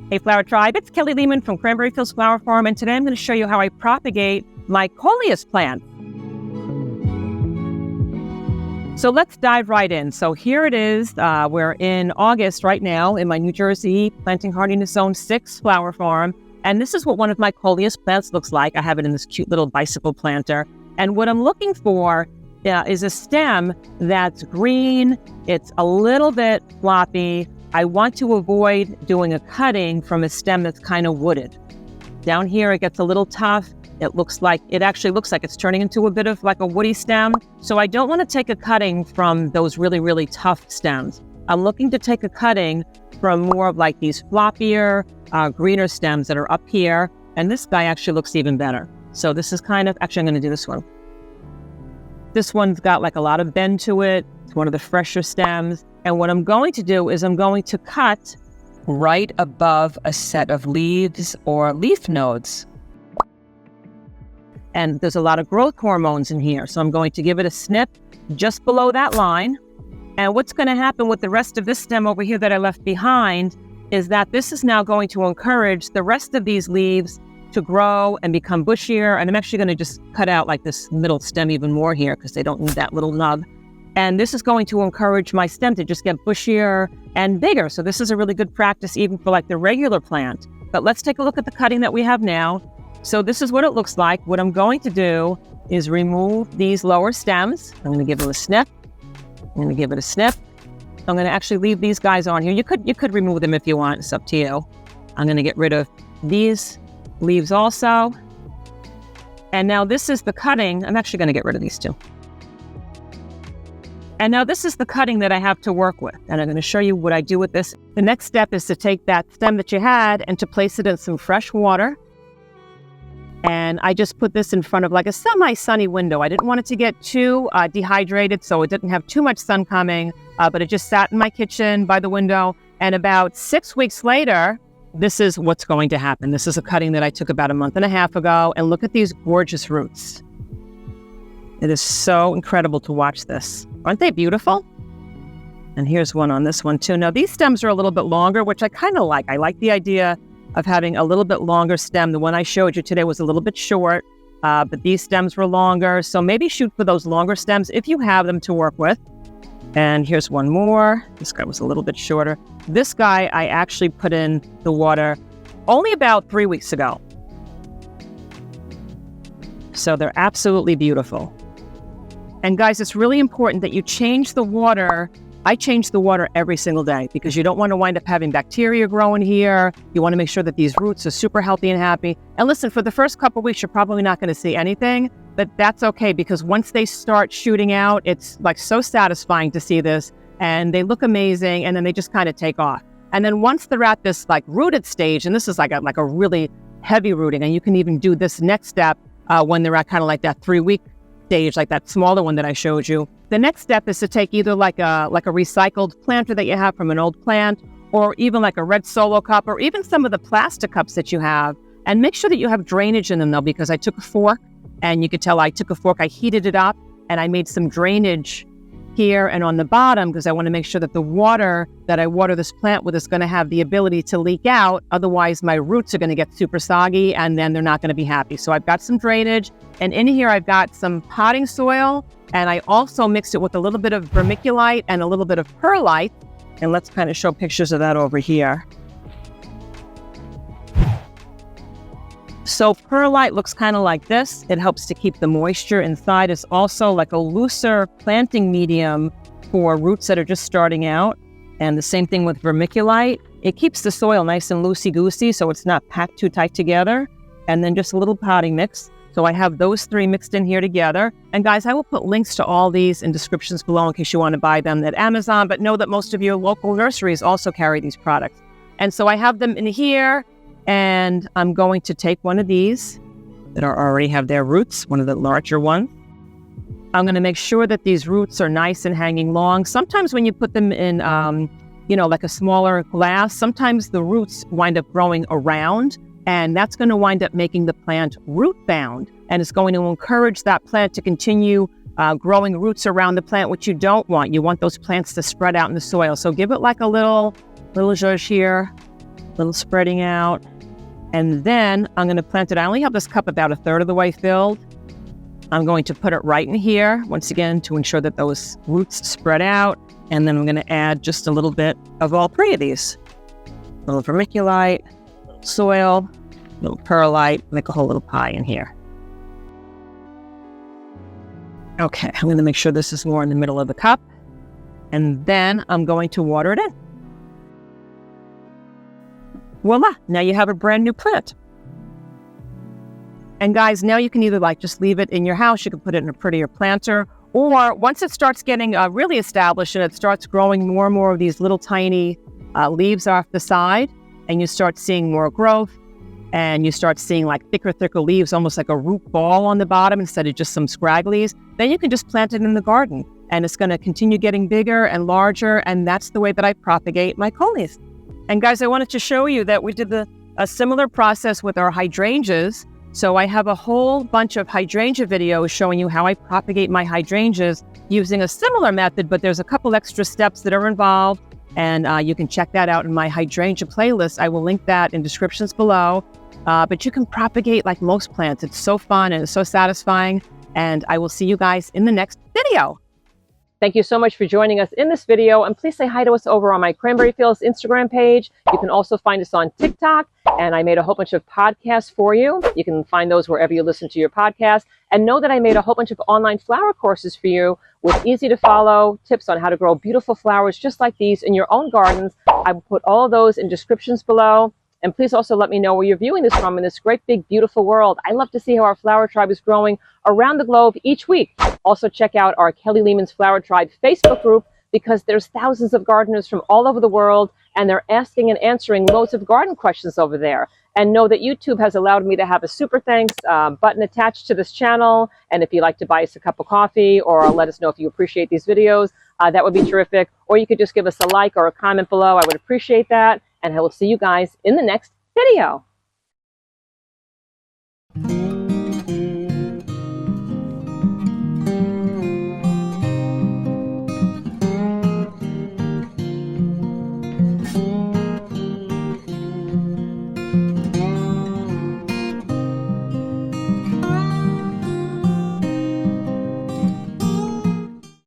Hey Flower Tribe, it's Kelly Lehman from Cranberry Fields Flower Farm, and today I'm going to show you how I propagate my Coleus plant. So let's dive right in. So here it is. We're in August right now in my New Jersey Planting Hardiness Zone 6 flower farm, and this is what one of my Coleus plants looks like. I have it in this cute little bicycle planter, and what I'm looking for is a stem that's green. It's a little bit floppy. I want to avoid doing a cutting from a stem that's kind of wooded. Down here, it gets a little tough. It actually looks like it's turning into a bit of like a woody stem. So I don't want to take a cutting from those really, really tough stems. I'm looking to take a cutting from more of like these floppier, greener stems that are up here. And this guy actually looks even better. So this is I'm going to do this one. This one's got like a lot of bend to it. It's one of the fresher stems. And what I'm going to do is I'm going to cut right above a set of leaves or leaf nodes. And there's a lot of growth hormones in here. So I'm going to give it a snip just below that line. And what's going to happen with the rest of this stem over here that I left behind is that this is now going to encourage the rest of these leaves to grow and become bushier. And I'm actually going to just cut out like this middle stem even more here because they don't need that little nub. And this is going to encourage my stem to just get bushier and bigger. So this is a really good practice even for like the regular plant. But let's take a look at the cutting that we have now. So this is what it looks like. What I'm going to do is remove these lower stems. I'm going to give it a snip. I'm going to give it a snip. I'm going to actually leave these guys on here. You could remove them if you want. It's up to you. I'm going to get rid of these leaves also. And now this is the cutting. I'm actually going to get rid of these two. And now this is the cutting that I have to work with. And I'm going to show you what I do with this. The next step is to take that stem that you had and to place it in some fresh water. And I just put this in front of like a semi-sunny window. I didn't want it to get too dehydrated, so it didn't have too much sun coming, but it just sat in my kitchen by the window. And about 6 weeks later, this is what's going to happen. This is a cutting that I took about a month and a half ago. And look at these gorgeous roots. It is so incredible to watch this. Aren't they beautiful? And here's one on this one too. Now these stems are a little bit longer, which I kind of like. I like the idea of having a little bit longer stem. The one I showed you today was a little bit short, but these stems were longer. So maybe shoot for those longer stems if you have them to work with. And here's one more. This guy was a little bit shorter. This guy I actually put in the water only about 3 weeks ago. So they're absolutely beautiful. And guys, it's really important that you change the water. I change the water every single day because you don't want to wind up having bacteria growing here. You want to make sure that these roots are super healthy and happy. And listen, for the first couple of weeks, you're probably not going to see anything, but that's okay because once they start shooting out, it's like so satisfying to see this and they look amazing and then they just kind of take off. And then once they're at this like rooted stage, and this is like a really heavy rooting, and you can even do this next step when they're at kind of like that 3-week stage, like that smaller one that I showed you. The next step is to take either like a recycled planter that you have from an old plant, or even like a red solo cup, or even some of the plastic cups that you have, and make sure that you have drainage in them though, because I took a fork, and you could tell I took a fork, I heated it up, and I made some drainage here and on the bottom because I want to make sure that the water that I water this plant with is going to have the ability to leak out. Otherwise, my roots are going to get super soggy and then they're not going to be happy. So I've got some drainage, and in here I've got some potting soil, and I also mixed it with a little bit of vermiculite and a little bit of perlite. And let's kind of show pictures of that over here. So perlite looks kind of like this. It helps to keep the moisture inside. It's also like a looser planting medium for roots that are just starting out. And the same thing with vermiculite. It keeps the soil nice and loosey-goosey so it's not packed too tight together. And then just a little potting mix. So I have those three mixed in here together. And guys, I will put links to all these in descriptions below in case you want to buy them at Amazon. But know that most of your local nurseries also carry these products. And so I have them in here. And I'm going to take one of these that already have their roots, one of the larger ones. I'm going to make sure that these roots are nice and hanging long. Sometimes when you put them in, like a smaller glass, sometimes the roots wind up growing around, and that's going to wind up making the plant root bound. And it's going to encourage that plant to continue growing roots around the plant, which you don't want. You want those plants to spread out in the soil. So give it like a little zhuzh here. little spreading out. And then I'm going to plant it. I only have this cup about a third of the way filled. I'm going to put it right in here, once again, to ensure that those roots spread out. And then I'm going to add just a little bit of all three of these. A little vermiculite, a little soil, a little perlite, make a whole little pie in here. Okay, I'm going to make sure this is more in the middle of the cup. And then I'm going to water it in. Voila, now you have a brand new plant. And guys, now you can either just leave it in your house, you can put it in a prettier planter, or once it starts getting really established and it starts growing more and more of these little tiny leaves off the side, and you start seeing more growth, and you start seeing thicker leaves, almost like a root ball on the bottom instead of just some scragglies, then you can just plant it in the garden. And it's going to continue getting bigger and larger, and that's the way that I propagate my coleus. And guys, I wanted to show you that we did a similar process with our hydrangeas. So I have a whole bunch of hydrangea videos showing you how I propagate my hydrangeas using a similar method, but there's a couple extra steps that are involved, and you can check that out in my hydrangea playlist. I will link that in descriptions below. But you can propagate like most plants. It's so fun and it's so satisfying, and I will see you guys in the next video. Thank you so much for joining us in this video, and please say hi to us over on my Cranberry Fields Instagram page. You can also find us on TikTok, and I made a whole bunch of podcasts for you. You can find those wherever you listen to your podcast, and know that I made a whole bunch of online flower courses for you with easy to follow tips on how to grow beautiful flowers just like these in your own gardens. I will put all of those in descriptions below. And please also let me know where you're viewing this from in this great, big, beautiful world. I love to see how our flower tribe is growing around the globe each week. Also check out our Kelly Lehman's Flower Tribe Facebook group, because there's thousands of gardeners from all over the world, and they're asking and answering loads of garden questions over there. And know that YouTube has allowed me to have a super thanks button attached to this channel. And if you'd like to buy us a cup of coffee, or let us know if you appreciate these videos, that would be terrific. Or you could just give us a like or a comment below. I would appreciate that. And I will see you guys in the next video.